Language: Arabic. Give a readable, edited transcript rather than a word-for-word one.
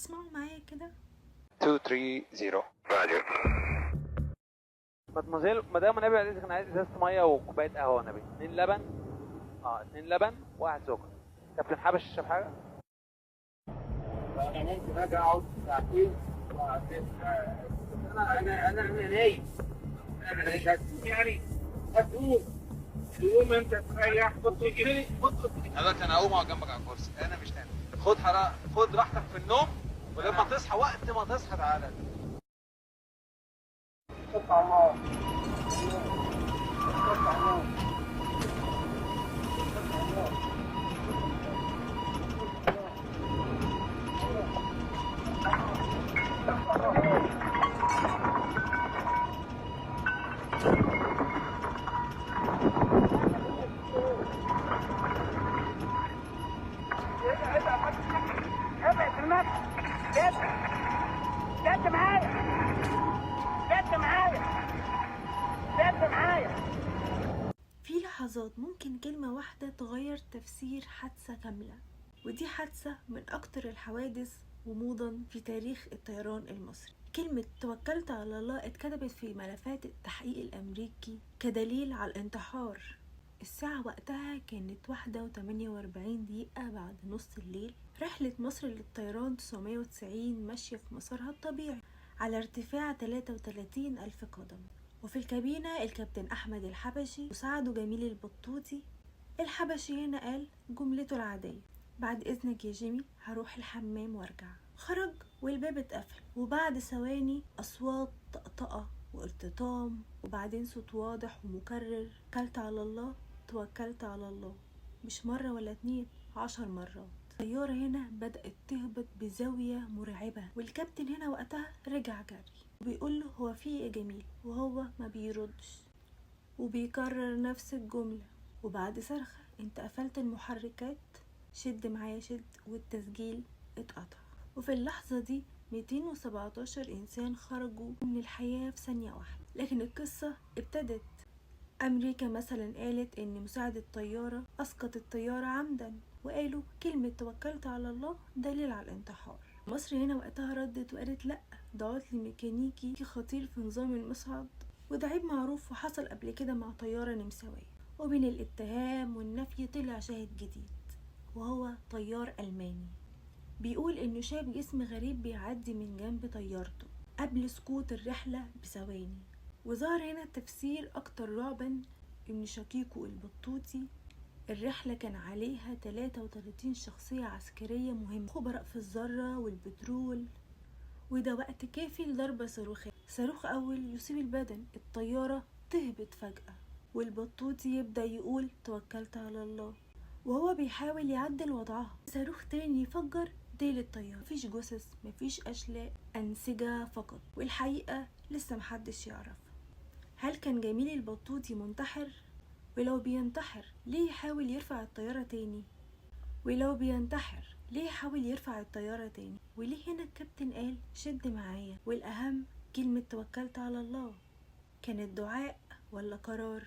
اسمعوا معايا كده. 230 راجع. مدموزيل مدام النبي عليه كان عايز ازازه ميه وكوبايه قهوه النبي، 2 لبن. 2 لبن واحد سكر. كابتن حابش تشرب حاجه؟ انا ممكن اجي اقعد ساعتين وبعدين انا نايم. انا مش هتقوم يعني هتقوم تقوم انت تريح دلوقتي انا هقوم اقعد جنبك على الكرسي، انا مش نايم. خد راحتك في النوم، ولما تصحى وقت ما تصحى تعالى. قطع الله قطع الله. في لحظات ممكن كلمة واحدة تغير تفسير حادثة كاملة، ودي حادثة من أكتر الحوادث غموضا في تاريخ الطيران المصري. كلمة توكلت على الله اتكتبت في ملفات التحقيق الأمريكي كدليل على الانتحار. الساعة وقتها كانت 1:48 بعد نص الليل. رحلة مصر للطيران 990 ماشية في مسارها الطبيعي على ارتفاع 33,000 قدم، وفي الكابينة الكابتن أحمد الحبشي وساعده جميل البطوطي. الحبشي هنا قال جملته العادية: بعد إذنك يا جيمي هروح الحمام وارجع. خرج والباب اتقفل، وبعد ثواني أصوات طقطقة وارتطام، وبعدين صوت واضح ومكرر: توكلت على الله، توكلت على الله. مش مرة ولا 2، 10 مرات. الطيارة هنا بدأت تهبط بزاوية مرعبة، والكابتن هنا وقتها رجع جري وبيقول له هو في ايه يا جميل، وهو ما بيردش وبيكرر نفس الجملة. وبعد صرخة: انت قفلت المحركات، شد معايا شد، والتسجيل اتقطع. وفي اللحظة دي 217 إنسان خرجوا من الحياة في ثانية واحدة. لكن القصة ابتدت. أمريكا مثلا قالت إن مساعد الطيارة أسقط الطيارة عمدا، وقالوا كلمة توكلت على الله دليل على الانتحار. مصر هنا وقتها ردت وقالت لأ، ده عطل ميكانيكي خطير في نظام المصعد، وده عيب معروف وحصل قبل كده مع طيارة نمساوية. وبين الاتهام والنفي طلع شاهد جديد، وهو طيار ألماني بيقول إنه شاف جسم غريب بيعدي من جنب طيارته قبل سقوط الرحلة بثواني. وظهر هنا تفسير أكتر رعبا: إن شقيقه البطوطي الرحلة كان عليها 33 شخصية عسكرية مهمة، خبراء في الذرة والبترول، وده وقت كافي لضربة صاروخية. صاروخ أول يصيب البدن، الطيارة تهبط فجأة، والبطوطي يبدأ يقول توكلت على الله وهو بيحاول يعدل وضعها. صاروخ تاني يفجر ديل الطيارة. مفيش جثث، مفيش أشلاء، أنسجة فقط، والحقيقة لسه محدش يعرف. هل كان جميل البطوطي منتحر؟ ولو بينتحر ليه يحاول يرفع الطيارة تاني؟ ولو بينتحر ليه يحاول يرفع الطيارة تاني؟ وليه هنا الكابتن قال شد معايا؟ والأهم كلمة توكلت على الله، كانت دعاء ولا قرار؟